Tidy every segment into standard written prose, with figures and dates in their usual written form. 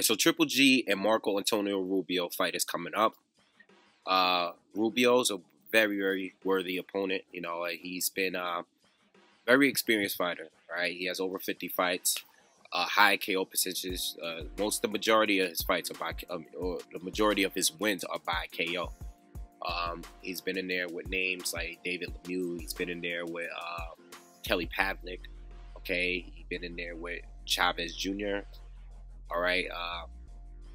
right, so Triple G and Marco Antonio Rubio fight is coming up. Rubio's a very, very worthy opponent. You know, he's been a very experienced fighter, right? He has over 50 fights, high KO percentages. The majority of his fights are by, or the majority of his wins are by KO. He's been in there with names like David Lemieux. He's been in there with Kelly Pavlik. Okay, he's been in there with Chavez Jr. All right,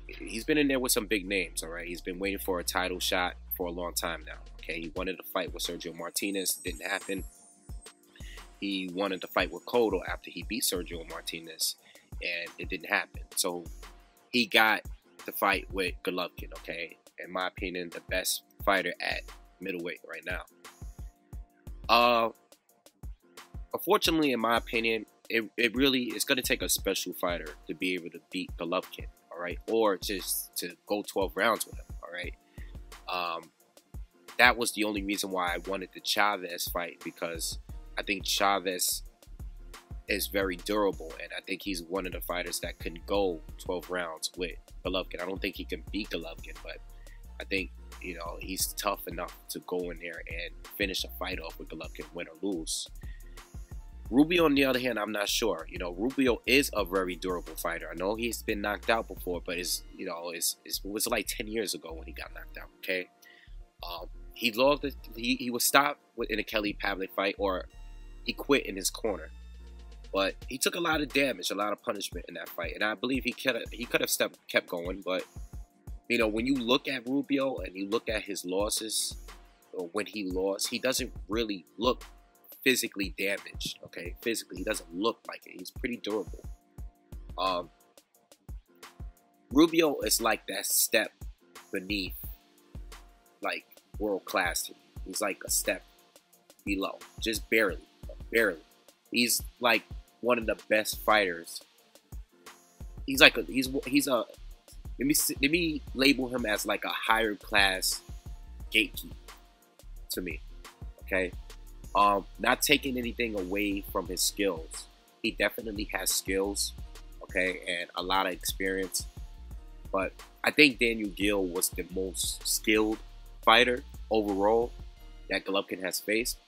he's been in there with some big names. All right, he's been waiting for a title shot for a long time now. Okay, he wanted to fight with Sergio Martinez, didn't happen. He wanted to fight with Cotto after he beat Sergio Martinez, and it didn't happen. So he got the fight with Golovkin. Okay, in my opinion, the best fighter at middleweight right now. Unfortunately, in my opinion, it really is going to take a special fighter to be able to beat Golovkin, all right, or just to go 12 rounds with him, all right. That was the only reason why I wanted the Chavez fight, because I think Chavez is very durable, and I think he's one of the fighters that can go 12 rounds with Golovkin. I don't think he can beat Golovkin, but I think, you know, he's tough enough to go in there and finish a fight off with Golovkin, win or lose. Rubio, on the other hand, I'm not sure. You know, Rubio is a very durable fighter. I know he's been knocked out before, but it was like 10 years ago when he got knocked out. Okay, he lost. He was stopped in a Kelly Pavlik fight, or he quit in his corner. But he took a lot of damage, a lot of punishment in that fight, and I believe he could have kept going. But you know, when you look at Rubio and you look at his losses, or when he lost, he doesn't really look physically damaged. Okay, physically he doesn't look like it. He's pretty durable. Rubio is like that step beneath, like, world class to me. He's like a step below, just barely. He's like one of the best fighters. He's like let me label him as like a higher class gatekeeper to me. Okay. Not taking anything away from his skills. He definitely has skills, okay, and a lot of experience. But I think Daniel Gill was the most skilled fighter overall that Golovkin has faced.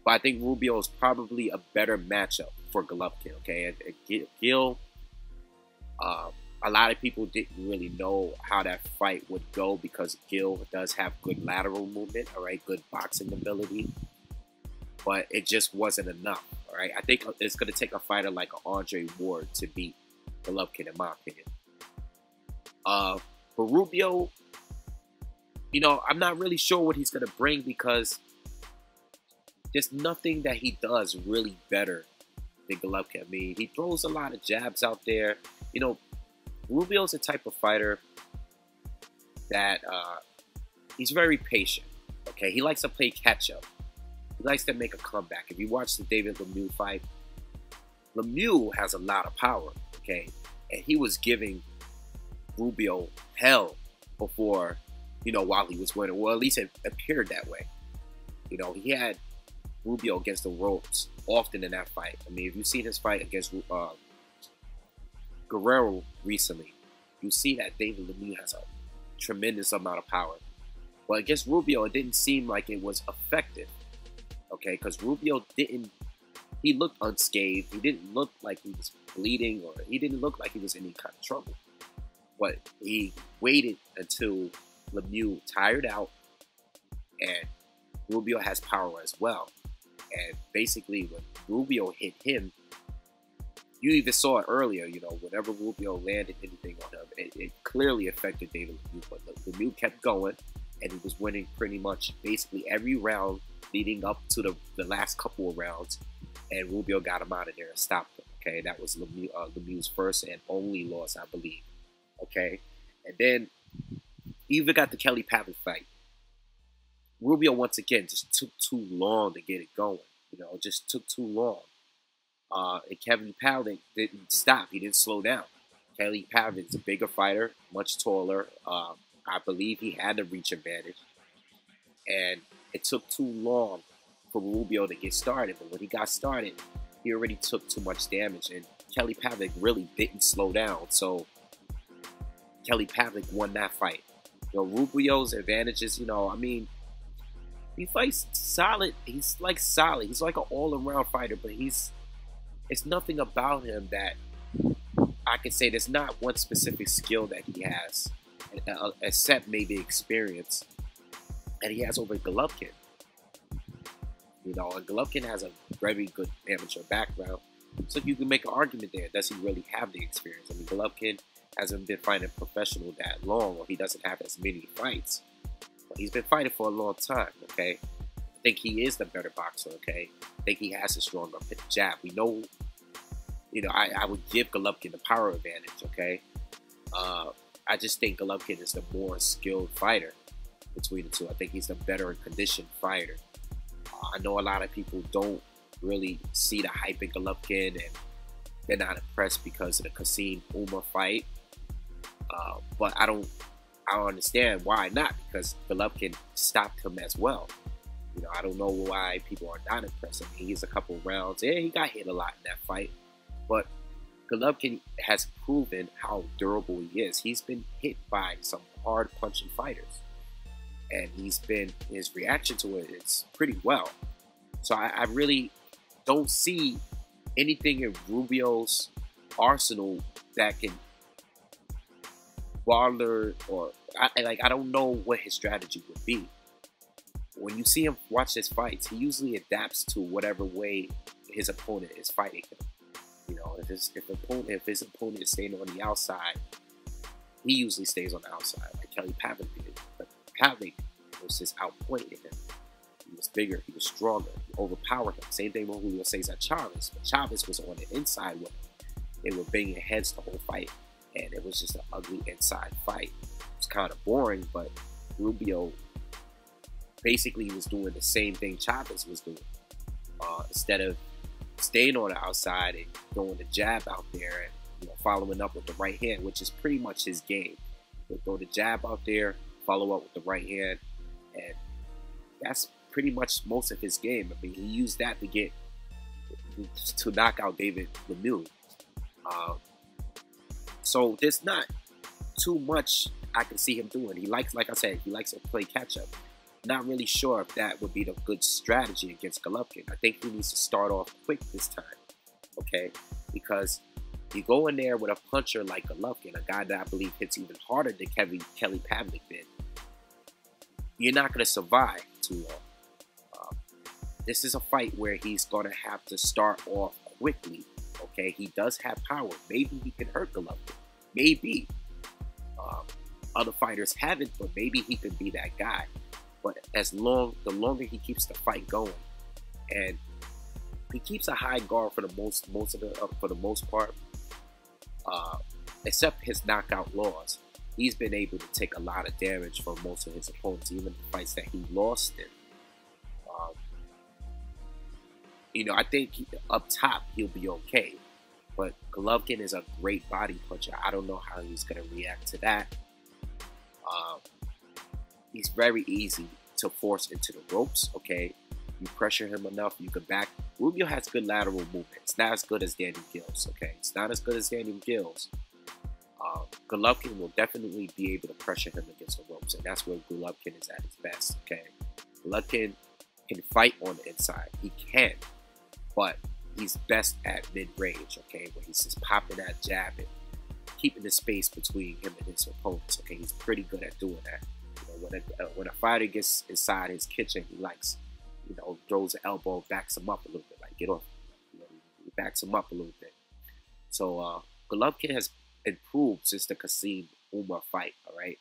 But I think Rubio is probably a better matchup for Golovkin, okay? And Gill, a lot of people didn't really know how that fight would go, because Gill does have good lateral movement, all right, good boxing ability. But it just wasn't enough, all right? I think it's going to take a fighter like Andre Ward to beat Golovkin, in my opinion. For Rubio, you know, I'm not really sure what he's going to bring, because there's nothing that he does really better than Golovkin. I mean, he throws a lot of jabs out there. You know, Rubio's the type of fighter that he's very patient, okay? He likes to play catch-up. He likes to make a comeback. If you watch the David Lemieux fight, Lemieux has a lot of power, okay? And he was giving Rubio hell before, you know, while he was winning. Well, at least it appeared that way. You know, he had Rubio against the ropes often in that fight. I mean, if you've seen his fight against Guerrero recently, you see that David Lemieux has a tremendous amount of power. But against Rubio, it didn't seem like it was effective. Okay, because Rubio he looked unscathed. He didn't look like he was bleeding, or he didn't look like he was in any kind of trouble. But he waited until Lemieux tired out, and Rubio has power as well. And basically, when Rubio hit him, you even saw it earlier, you know, whenever Rubio landed anything on him, it clearly affected David Lemieux. But Lemieux kept going, and he was winning pretty much basically every round leading up to the last couple of rounds, and Rubio got him out of there and stopped him. Okay, that was Lemieux's first and only loss, I believe. Okay, and then you even got the Kelly Pavlik fight. Rubio once again just took too long to get it going. You know, just took too long. And Kelly Pavlik didn't stop. He didn't slow down. Kelly Pavlik is a bigger fighter, much taller. I believe he had the reach advantage, and it took too long for Rubio to get started. But when he got started, he already took too much damage, and Kelly Pavlik really didn't slow down. So Kelly Pavlik won that fight. Rubio's advantages, I mean, he fights solid. He's like solid. He's like an all-around fighter, but it's nothing about him that I can say there's not one specific skill that he has, except maybe experience, and he has over Golovkin. And Golovkin has a very good amateur background, so you can make an argument there. Does he really have the experience? I mean, Golovkin hasn't been fighting professional that long, or he doesn't have as many fights. But he's been fighting for a long time, okay? I think he is the better boxer, okay? I think he has a stronger jab. We know, I would give Golovkin the power advantage, okay? I just think Golovkin is the more skilled fighter between the two. I think he's the better conditioned fighter. I know a lot of people don't really see the hype in Golovkin, and they're not impressed because of the Kassim Umar fight. But I don't understand why not, because Golovkin stopped him as well. I don't know why people are not impressed. I mean, he's a couple rounds. Yeah, he got hit a lot in that fight. But Golovkin has proven how durable he is. He's been hit by some hard punching fighters. And his reaction to it is pretty well. So I really don't see anything in Rubio's arsenal that can bother, or I don't know what his strategy would be. When you see him watch his fights, he usually adapts to whatever way his opponent is fighting him. If his opponent is staying on the outside, he usually stays on the outside, like Kelly Pavlik did. But Pavlik was just outpointing him. He was bigger, he was stronger, he overpowered him. Same thing with Julio Cesar Chavez, but Chavez was on the inside with him. They were banging heads the whole fight, and it was just an ugly inside fight. It was kind of boring, but Rubio basically was doing the same thing Chavez was doing. Instead of staying on the outside and throwing the jab out there and following up with the right hand, which is pretty much his game. He'll throw the jab out there, follow up with the right hand, and that's pretty much most of his game. I mean, he used that to knock out David Lemieux. So there's not too much I can see him doing. He likes, like I said, he likes to play catch up. Not really sure if that would be the good strategy against Golovkin. I think he needs to start off quick this time, okay? Because you go in there with a puncher like Golovkin, a guy that I believe hits even harder than Kelly Pavlik did, you're not going to survive too long. This is a fight where he's going to have to start off quickly, okay? He does have power. Maybe he can hurt Golovkin. Maybe. Other fighters haven't, but maybe he could be that guy. But the longer he keeps the fight going, and he keeps a high guard for the most part, except his knockout loss, he's been able to take a lot of damage from most of his opponents, even the fights that he lost in. I think up top he'll be okay, but Golovkin is a great body puncher. I don't know how he's going to react to that. He's very easy to force into the ropes, okay? You pressure him enough, you can back. Rubio has good lateral movement. It's not as good as Daniel Gills, okay? It's not as good as Daniel Gills. Golovkin will definitely be able to pressure him against the ropes, and that's where Golovkin is at his best, okay? Golovkin can fight on the inside. He can, but he's best at mid-range, okay? Where he's just popping that jab and keeping the space between him and his opponents, okay? He's pretty good at doing that. When a fighter gets inside his kitchen, he likes, throws an elbow, backs him up a little bit, like get off, he backs him up a little bit. So Golovkin has improved since the Kassim Umar fight, all right?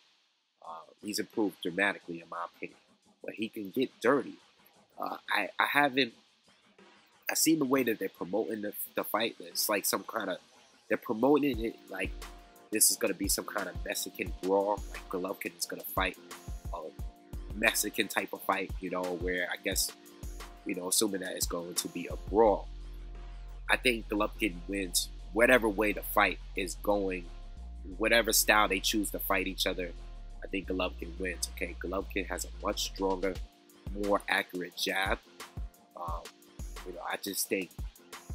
He's improved dramatically, in my opinion, but he can get dirty. I seen the way that they're promoting the fight. It's like they're promoting it like this is going to be some kind of Mexican brawl. Like Golovkin is going to fight a Mexican type of fight, where I guess, assuming that it's going to be a brawl. I think Golovkin wins whatever way the fight is going, whatever style they choose to fight each other. I think Golovkin wins, okay? Golovkin has a much stronger, more accurate jab. I just think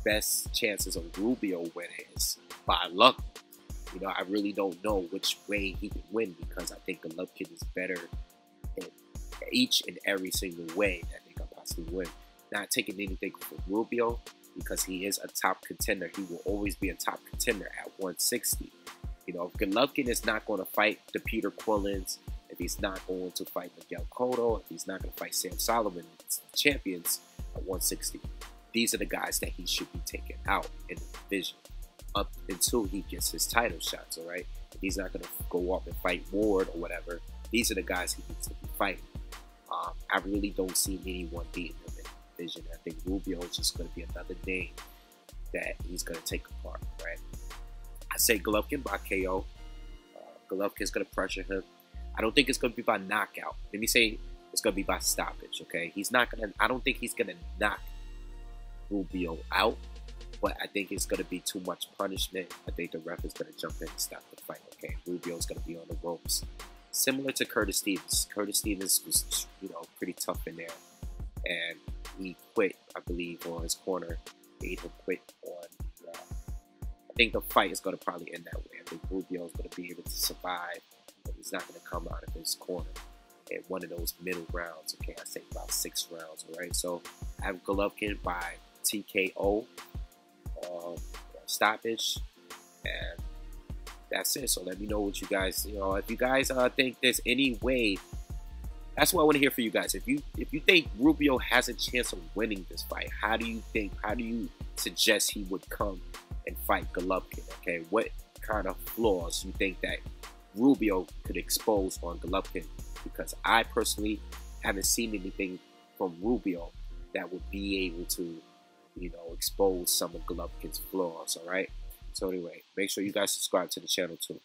best chances of Rubio winning is by luck. You know, I really don't know which way he can win because I think Golovkin is better in each and every single way that they can possibly win. Not taking anything from Rubio because he is a top contender. He will always be a top contender at 160. You know, if Golovkin is not going to fight the Peter Quillins, if he's not going to fight Miguel Cotto, if he's not going to fight Sam Solomon, champions at 160, these are the guys that he should be taking out in the division up until he gets his title shots, all right? If he's not going to go up and fight Ward or whatever, these are the guys he needs to be fighting. I really don't see anyone beating him in the division. I think Rubio is just going to be another name that he's going to take apart, right? I say Golovkin by KO. Golovkin's going to pressure him. I don't think it's going to be by knockout. Let me say it's going to be by stoppage, okay? He's not going to, I don't think he's going to knock Rubio out, but I think it's going to be too much punishment. I think the ref is going to jump in and stop the fight, okay? Rubio's going to be on the ropes. Similar to Curtis Stevens. Curtis Stevens was, you know, pretty tough in there. And he quit, I believe, on his corner. Made him quit on I think the fight is going to probably end that way. I think Rubio is going to be able to survive. But he's not going to come out of his corner at one of those middle rounds. Okay, I say about 6 rounds, all right? So I have Golovkin by TKO, stoppage, and that's it. So let me know what you guys, you know, if you guys think there's any way. That's what I want to hear from you guys. If you think Rubio has a chance of winning this fight, how do you suggest he would come and fight Golovkin? Okay, what kind of flaws you think that Rubio could expose on Golovkin? Because I personally haven't seen anything from Rubio that would be able to, you know, expose some of Golovkin's flaws. All right. So anyway, make sure you guys subscribe to the channel too.